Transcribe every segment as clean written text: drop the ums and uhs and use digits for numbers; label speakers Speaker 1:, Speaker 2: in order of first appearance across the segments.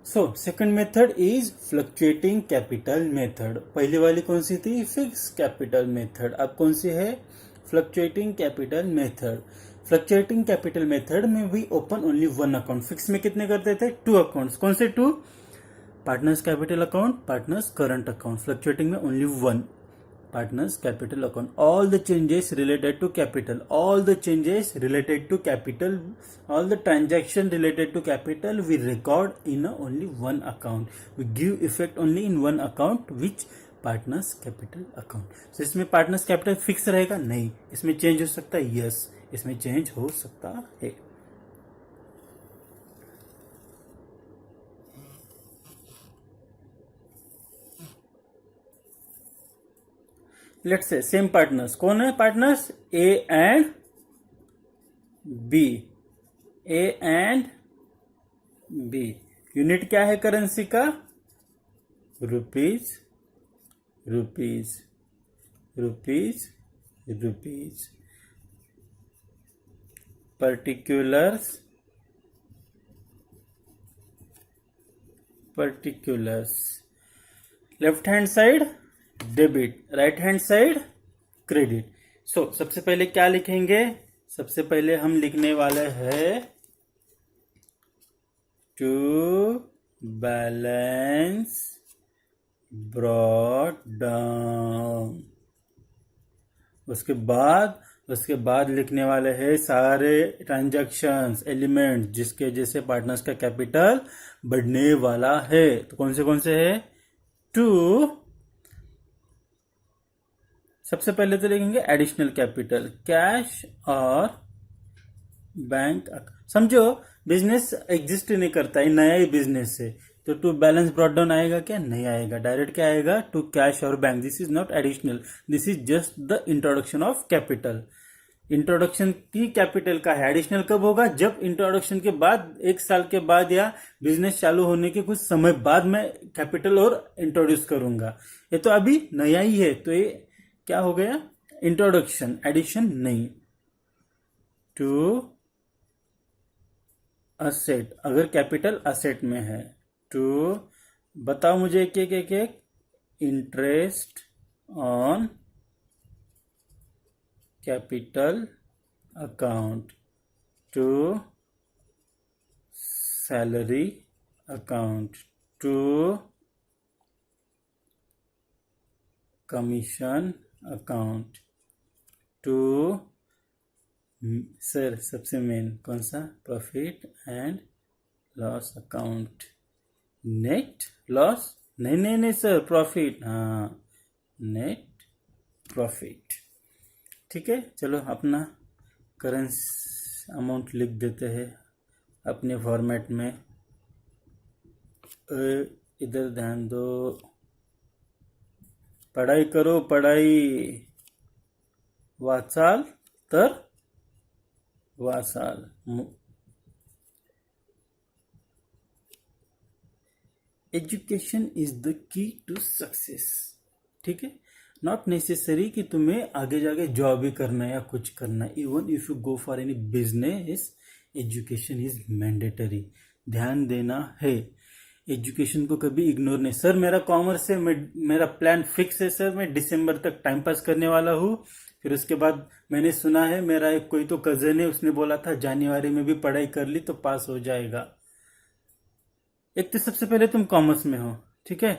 Speaker 1: So second method is fluctuating capital method. पहली वाली कौन सी थी? Fix capital method. अब कौन सी है? Fluctuating capital method. Fluctuating capital method में we open only one account. Fix में कितने करते थे? 2 अकाउंट्स। कौन से 2? Partners capital account, partners current account. Fluctuating में only one, partners capital account. All the changes related to capital, all the changes related to capital, all the transaction related to capital we record in only one account. We give effect only in one account, which partners capital account. So इसमें partners capital fix रहेगा? नहीं। इसमें change हो सकता है? yes, इसमें change हो सकता है। Let's say same partners. कौन है partners? A and B. A and B. Unit क्या है करेंसी का? Rupees, rupees, rupees, rupees. Particulars, particulars. Left hand side debit, right hand side credit. So सबसे पहले क्या लिखेंगे? सबसे पहले हम लिखने वाले हैं टू बैलेंस ब्रॉट डाउन। उसके बाद लिखने वाले हैं सारे ट्रांजैक्शंस एलिमेंट्स जिसके जैसे पार्टनर्स का कैपिटल बढ़ने वाला है। तो कौन से है? टू। सबसे पहले तो लिखेंगे एडिशनल कैपिटल, कैश और बैंक। समझो बिजनेस एग्जिस्ट नहीं करता है, नया ही बिजनेस है, तो टू बैलेंस ब्रॉट डाउन आएगा क्या? नहीं आएगा। डायरेक्ट क्या आएगा? टू कैश और bank. This is not additional, this is just the introduction of capital. Introduction की कैपिटल का है। एडिशनल कब होगा? जब इंट्रोडक्शन के बाद 1 साल के बाद या बिजनेस चालू होने के कुछ समय बाद मैं कैपिटल और इंट्रोड्यूस करूंगा। ये तो अभी नया ही है, तो ये क्या हो गया? इंट्रोडक्शन, एडिशन नहीं। टू असेट, अगर कैपिटल असेट में है। टू, बताओ मुझे एक interest on capital account. To salary account. To commission account. To sir सबसे मेन कौन सा? Profit and loss account. Net loss? नहीं सर, प्रॉफिट। हाँ, नेट प्रॉफिट। ठीक है, चलो अपना करेंसी अमाउंट लिख देते हैं अपने फॉर्मेट में। इधर ध्यान दो, पढ़ाई करो पढ़ाई। वाचाल तर वाचाल। Education is the key to success. ठीक है, नॉट नेसेसरी कि तुम्हें आगे जाके जॉब ही करना है या कुछ करना है। Even if you go for any business, education is mandatory. ध्यान देना है, एजुकेशन को कभी इग्नोर नहीं। सर मेरा कॉमर्स है, मेरा प्लान फिक्स है सर, मैं दिसंबर तक टाइम पास करने वाला हूँ। फिर उसके बाद मैंने सुना है, मेरा एक कोई तो कजन है, उसने बोला था जनवरी में भी पढ़ाई कर ली तो पास हो जाएगा। एक तो सबसे पहले तुम कॉमर्स में हो, ठीक है,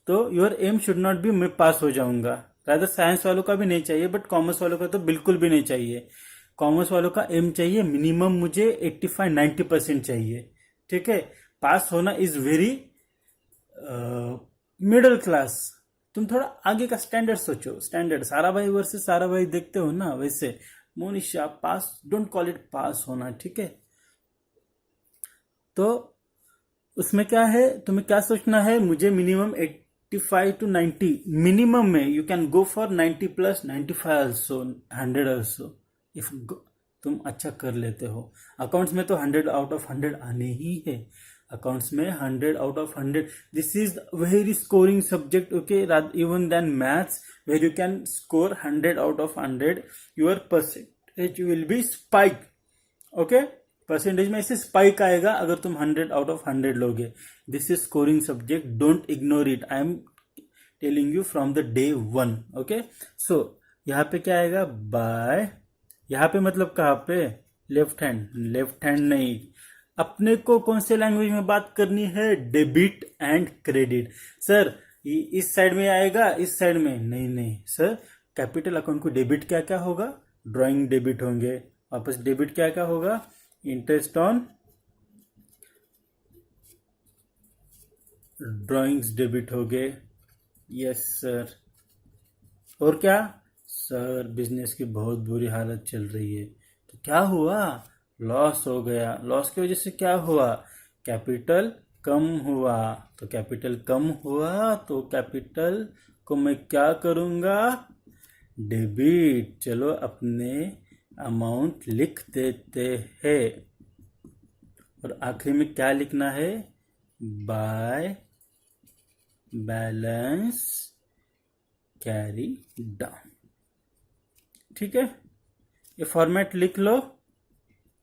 Speaker 1: तो your aim should not be मैं पास हो जाऊंगा। रादर साइंस वालों का भी नहीं चाहिए, बट कॉमर्स वालों का तो बिल्कुल भी नहीं चाहिए। कॉमर्स वालों का एम चाहिए मिनिमम मुझे 85-90% चाहिए। ठीक है, पास होना इज वेरी मिडिल क्लास। तुम थोड़ा आगे का स्टैंडर्ड सोचो। स्टैंडर्ड सारा भाई वर्सेस सारा भाई देखते हो ना, वैसे मोनिशा पास, डोंट कॉल इट पास होना। ठीक है, तो उसमें क्या है, तुम्हें क्या सोचना है? मुझे मिनिमम 85 to 90 मिनिमम में। You can go for 90 plus 95 also, 100 also if तुम अच्छा कर लेते हो। अकाउंट्स में तो 100 आउट ऑफ 100 आने ही है। अकाउंट्स में 100 out of 100, this is very scoring subject, okay, even then maths where you can score 100 out of 100, your percentage will be spike. Okay, percentage में ऐसे स्पाइक आएगा अगर तुम 100 आउट ऑफ 100 लोगे. This is scoring subject, don't ignore it. I am telling you from the day 1. Okay, so यहाँ पे क्या आएगा, बाय. यहाँ पे मतलब कहाँ पे, लेफ्ट हैंड. लेफ्ट हैंड नहीं, अपने को कौन से लैंग्वेज में बात करनी है, डेबिट एंड क्रेडिट. सर इस साइड में आएगा, इस साइड में नहीं. नहीं सर, कैपिटल अकाउंट को डेबिट क्या क्या होगा, ड्राइंग डेबिट होंगे. वापस डेबिट क्या क्या होगा, इंटरेस्ट ऑन ड्राइंग्स डेबिट हो गए. Yes sir. और क्या सर, बिजनेस की बहुत बुरी हालत चल रही है. तो क्या हुआ, लॉस हो गया. लॉस की वजह से क्या हुआ, कैपिटल कम हुआ. तो कैपिटल कम हुआ तो कैपिटल को मैं क्या करूंगा, डेबिट. चलो अपने अमाउंट लिख देते हैं. और आखिरी में क्या लिखना है, बाय बैलेंस कैरी डाउन. ठीक है, ये फॉर्मेट लिख लो.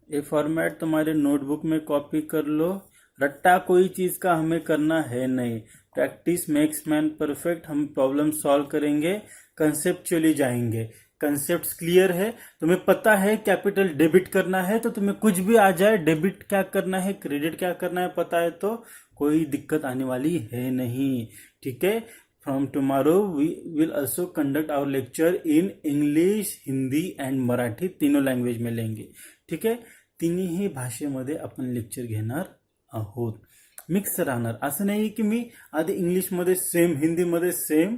Speaker 1: ये फॉर्मेट तुम्हारे नोटबुक में कॉपी कर लो. रट्टा कोई चीज का हमें करना है नहीं. Practice makes man perfect. हम प्रॉब्लम सॉल्व करेंगे, कंसेप्चुअली जाएंगे. कंसेप्ट क्लियर है, तुम्हें पता है कैपिटल डेबिट करना है, तो तुम्हें कुछ भी आ जाए, डेबिट क्या करना है, क्रेडिट क्या करना है पता है, तो कोई दिक्कत आने वाली है नहीं. ठीक है, from tomorrow we will also conduct our lecture in English, Hindi and Marathi, तीनों लँग्वेज में लेंगे. ठीक आहे, तिन्ही भाषेमध्ये आपण लेक्चर घेणार आहोत. मिक्स राहणार. असं नाही की मी आधी इंग्लिशमध्ये सेम, हिंदीमध्ये सेम,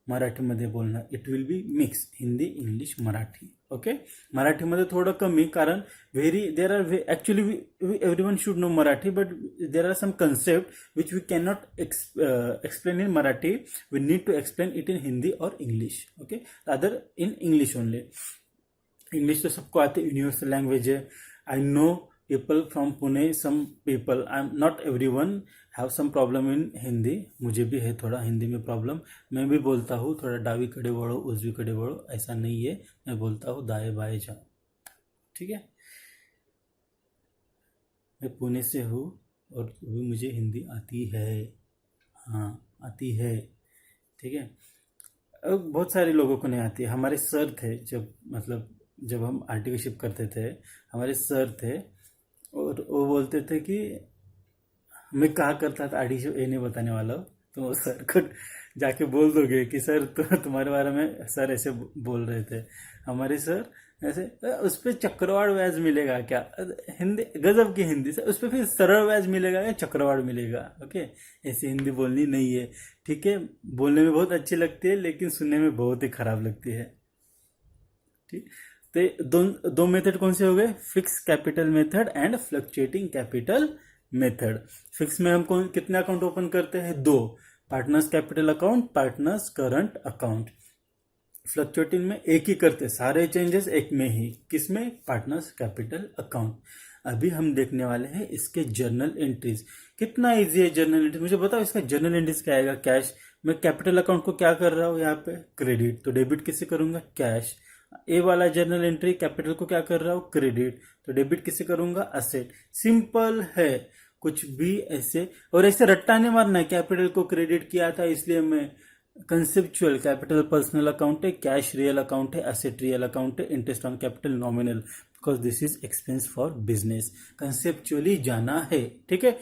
Speaker 1: मराठीमध्ये बोलणार. It will be mix, Hindi English Marathi. Okay, मराठीमध्ये थोडं कमी, कारण there are actually everyone should know Marathi, but there are some concept which we can not explain in Marathi. We need to explain it in Hindi और English. Okay, other in English only. English तो सबको आते, universal language है. I know people from Pune, some people, I am not every one have some problem in Hindi. मुझे भी है थोड़ा हिंदी में प्रॉब्लम. मैं भी बोलता हूँ थोड़ा डावीकडे वळो, उजवीकडे वळो, ऐसा नहीं है. मैं बोलता हूँ दाएं बाएं जाओ. ठीक है, मैं पुणे से हूँ और भी मुझे हिंदी आती है. हाँ आती है. ठीक है, अब बहुत सारे लोगों को नहीं आती है. हमारे सर थे, जब हम आर्टिकलशिप करते थे, हमारे सर थे और वो बोलते थे कि मैं कहा करता था आर्टिकल, ये नहीं बताने वाला हूँ. तो वो सर को जाके बोल दोगे कि सर तुम्हारे बारे में सर ऐसे बोल रहे थे. हमारे सर ऐसे, उस पर चक्रवाड़ व्याज मिलेगा क्या, हिंदी गजब की हिंदी से, उस पर फिर सरल व्याज मिलेगा या चक्रवाड़ मिलेगा. ओके, ऐसी हिंदी बोलनी नहीं है. ठीक है, बोलने में बहुत अच्छी लगती है लेकिन सुनने में बहुत ही खराब लगती है. ठीक, तो दो मेथड कौन से हो गए, fix capital method and fluctuating capital method. Fix में हम कितने अकाउंट ओपन करते हैं, 2, partners capital account, partners current account. Fluctuating में एक ही करते, सारे चेंजेस एक में ही. किसमें, पार्टनर्स कैपिटल अकाउंट. अभी हम देखने वाले हैं इसके जर्नल एंट्रीज. कितना इजी है जर्नल एंट्री, मुझे बताओ इसका जर्नल एंट्रीज क्या आएगा. कैश, मैं कैपिटल अकाउंट को क्या कर रहा हूँ यहाँ पे, क्रेडिट, तो डेबिट किससे करूंगा, कैश. ए वाला जर्नल एंट्री, कैपिटल को क्या कर रहा हूँ, क्रेडिट, तो डेबिट किससे करूंगा, असेट. सिंपल है, कुछ भी ऐसे और ऐसे रट्टा नहीं मारना है. कैपिटल को क्रेडिट किया था इसलिए मैं, कंसेप्चुअल, कैपिटल पर्सनल अकाउंट है, कैश रियल अकाउंट है, असेट रियल अकाउंट है, interest on capital nominal, because this is expense for business. Conceptually जाना है. ठीक है.